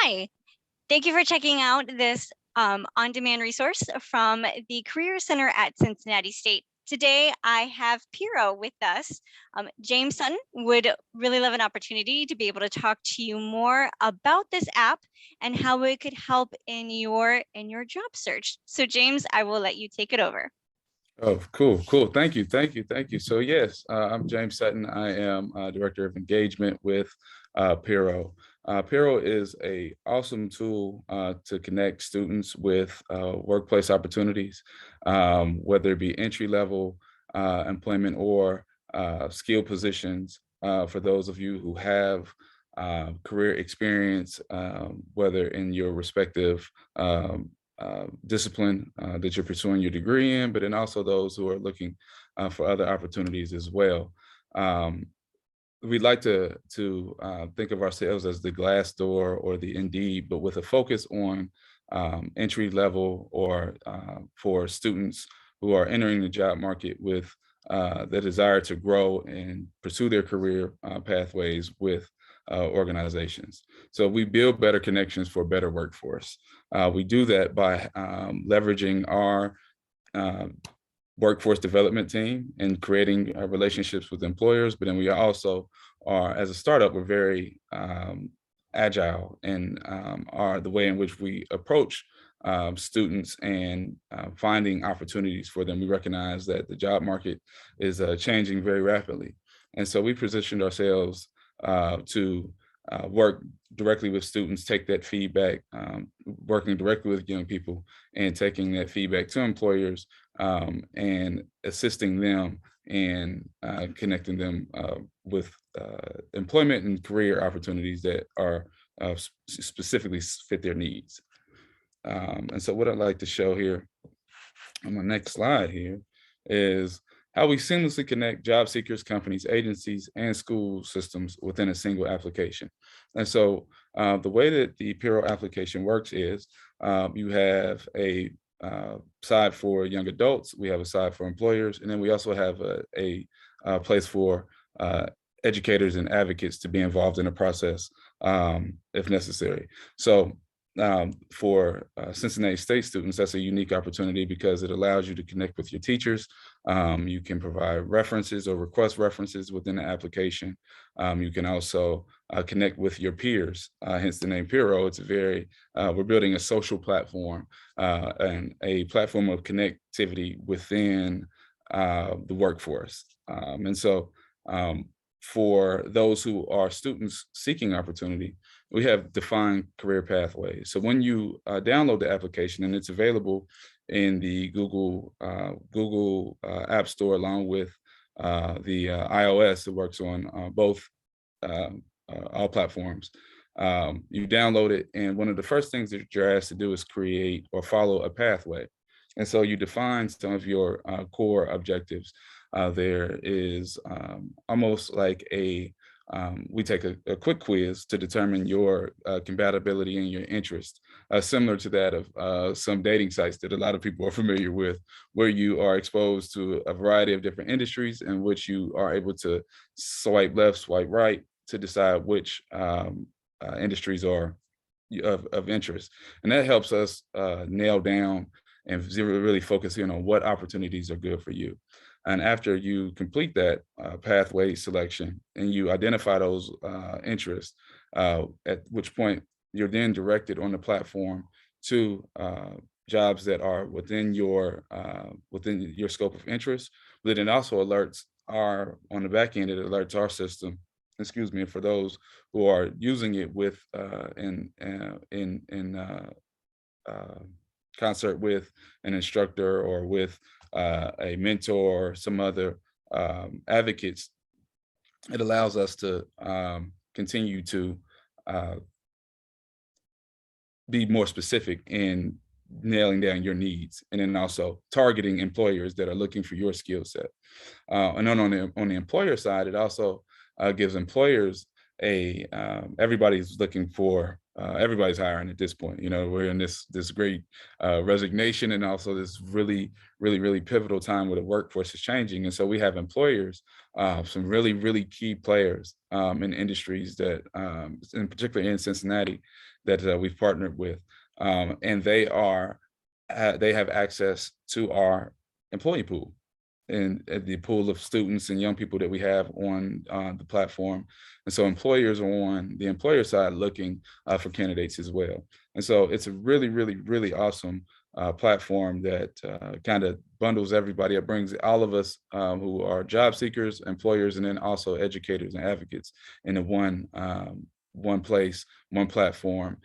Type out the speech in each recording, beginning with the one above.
Hi, thank you for checking out this on-demand resource from the Career Center at Cincinnati State. Today, I have Peerro with us. James Sutton would really love an opportunity to be able to talk to you more about this app and how it could help in your job search. So James, I will let you take it over. Oh, cool. Thank you. So yes, I'm James Sutton. I am Director of Engagement with Perro. Perro is a awesome tool to connect students with workplace opportunities, whether it be entry-level employment or skill positions for those of you who have career experience, whether in your respective discipline that you're pursuing your degree in, but then also those who are looking for other opportunities as well. We'd like to think of ourselves as the Glassdoor or the Indeed, but with a focus on entry level or for students who are entering the job market with the desire to grow and pursue their career pathways with organizations. So we build better connections for a better workforce. We do that by leveraging our workforce development team and creating relationships with employers, but then we also are, as a startup, we're very agile in are the way in which we approach students and finding opportunities for them. We recognize that the job market is changing very rapidly. And so we positioned ourselves to work directly with students, take that feedback, working directly with young people and taking that feedback to employers and assisting them and connecting them with employment and career opportunities that are specifically fit their needs. And so what I'd like to show here on my next slide here is how we seamlessly connect job seekers, companies, agencies, and school systems within a single application. And so the way that the Perro application works is you have a side for young adults, we have a side for employers, and then we also have a place for educators and advocates to be involved in the process if necessary. So for Cincinnati State students, that's a unique opportunity because it allows you to connect with your teachers. You can provide references or request references within the application. You can also connect with your peers, hence the name Peerro. It's we're building a social platform and a platform of connectivity within the workforce. And so for those who are students seeking opportunity, we have defined career pathways. So when you download the application, and it's available in the Google App Store along with the iOS, it works on both all platforms. You download it, and one of the first things that you're asked to do is create or follow a pathway. And so you define some of your core objectives. There is almost like we take a quick quiz to determine your compatibility and your interest, similar to that of some dating sites that a lot of people are familiar with, where you are exposed to a variety of different industries in which you are able to swipe left, swipe right to decide which industries are of interest. And that helps us nail down and really focus in on what opportunities are good for you. And after you complete that pathway selection and you identify those interests, at which point you're then directed on the platform to jobs that are within your scope of interest. But it also alerts on the back end, it alerts our system, excuse me, for those who are using it with in concert with an instructor or with a mentor or some other advocates. It allows us to continue to be more specific in nailing down your needs, and then also targeting employers that are looking for your skill set. And then on the employer side, it also gives employers everybody's looking for, everybody's hiring at this point. You know, we're in this great resignation, and also this really pivotal time where the workforce is changing. And so we have employers, some really key players in industries that, in particular in Cincinnati, that we've partnered with, and they have access to our employee pool and the pool of students and young people that we have on the platform. And so employers are on the employer side looking for candidates as well. And so it's a really awesome platform that kind of bundles everybody. It brings all of us who are job seekers, employers, and then also educators and advocates into one place, one platform,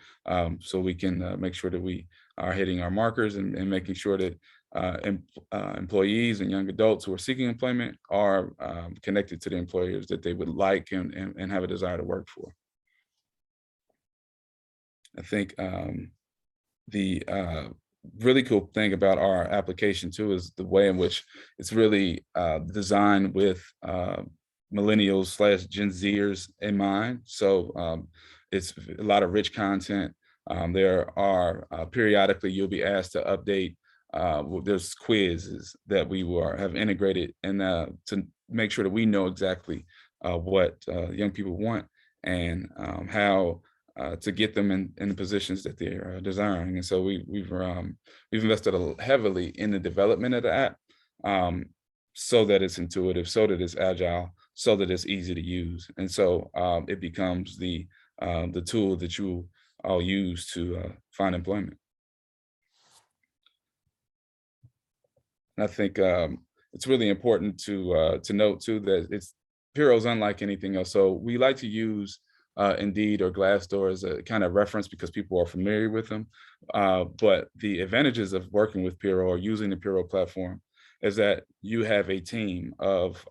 so we can make sure that we are hitting our markers and making sure that employees and young adults who are seeking employment are connected to the employers that they would like and have a desire to work for. I think the really cool thing about our application too is the way in which it's really designed with millennials/Gen Zers in mind. So it's a lot of rich content. There are periodically you'll be asked to update. There's quizzes that we have integrated and to make sure that we know exactly what young people want and how to get them in the positions that they're desiring. And so we've invested heavily in the development of the app, so that it's intuitive, so that it's agile, so that it's easy to use. And so it becomes the tool that you all use to find employment. And I think it's really important to note too that Peerro's unlike anything else. So we like to use Indeed or Glassdoor as a kind of reference because people are familiar with them. But the advantages of working with Perro or using the Perro platform is that you have a team of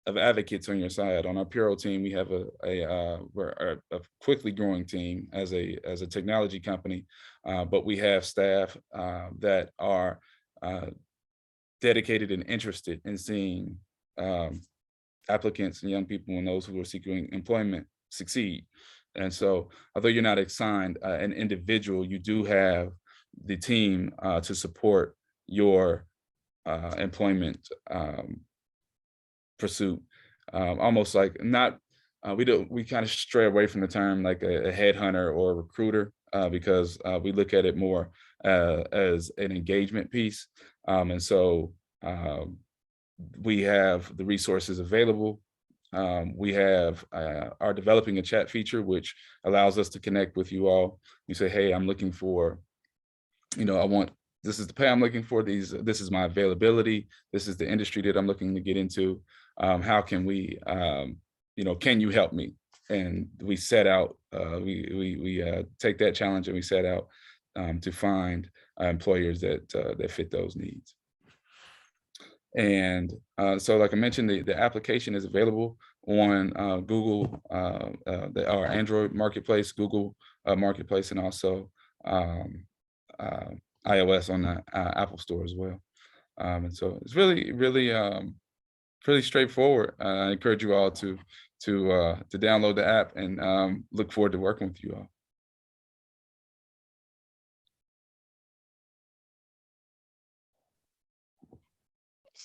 advocates on your side. On our Perro team, we have we're a quickly growing team as a technology company, but we have staff that are dedicated and interested in seeing applicants and young people and those who are seeking employment succeed. And so although you're not assigned an individual, you do have the team to support your employment pursuit. Almost like not, we kind of stray away from the term like a headhunter or a recruiter because we look at it more as an engagement piece. And so we have the resources available. We are developing a chat feature, which allows us to connect with you all. You say, hey, I'm looking for, this is the pay I'm looking for. This is my availability. This is the industry that I'm looking to get into. How can we, can you help me? And we set out, we take that challenge and we set out to find employers that fit those needs. And so like I mentioned, the application is available on Google, our Android marketplace, Google marketplace, and also iOS on the Apple Store as well. And so it's really straightforward. I encourage you all to download the app and look forward to working with you all.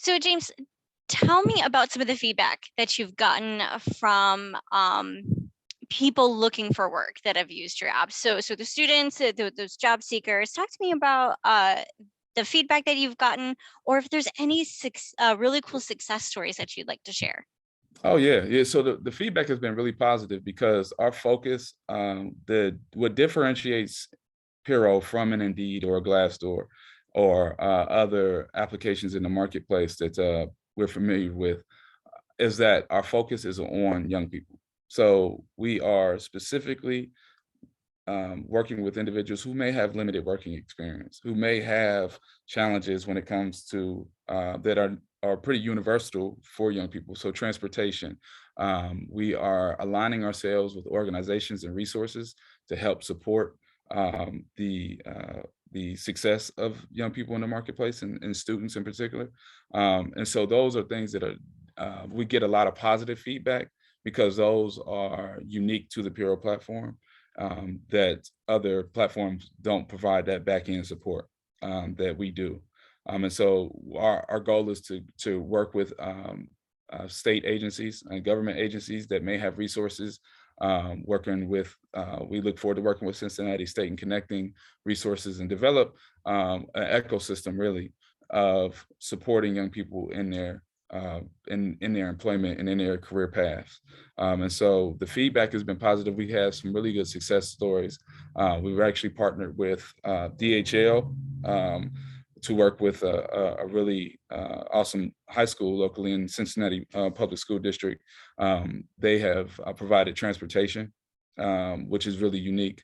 So James, tell me about some of the feedback that you've gotten from people looking for work that have used your app. So the students, those job seekers, talk to me about the feedback that you've gotten, or if there's any really cool success stories that you'd like to share. Oh yeah. So the feedback has been really positive because our focus, what differentiates Peerro from an Indeed or a Glassdoor or other applications in the marketplace that we're familiar with, is that our focus is on young people. So we are specifically working with individuals who may have limited working experience, who may have challenges when it comes to that are pretty universal for young people. So transportation, we are aligning ourselves with organizations and resources to help support the success of young people in the marketplace and students in particular. And so those are things that are, we get a lot of positive feedback, because those are unique to the Peerro platform, that other platforms don't provide that back end support that we do. And so our goal is to work with state agencies and government agencies that may have resources. We look forward to working with Cincinnati State and connecting resources and develop an ecosystem really of supporting young people in their employment and in their career paths. And so the feedback has been positive. We had some really good success stories. We were actually partnered with DHL to work with a really awesome high school locally in Cincinnati Public School District. They have provided transportation, which is really unique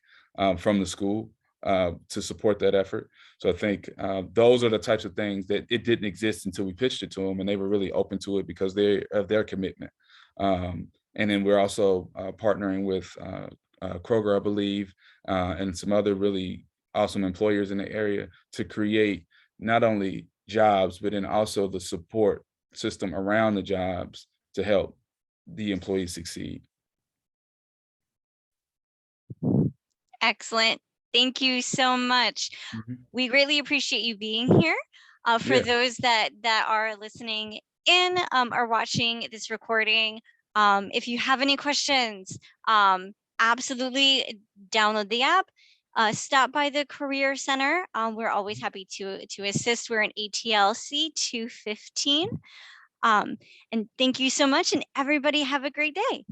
from the school to support that effort. So I think those are the types of things that it didn't exist until we pitched it to them, and they were really open to it because of their commitment. And then we're also partnering with Kroger, I believe, and some other really awesome employers in the area to create not only jobs, but then also the support system around the jobs to help the employees succeed. Excellent. Thank you so much. Mhm. We greatly appreciate you being here. For Yeah. those that are listening in or watching this recording, if you have any questions, absolutely download the app. Stop by the Career Center. We're always happy to assist. We're in ATLC 215. And thank you so much, and everybody have a great day.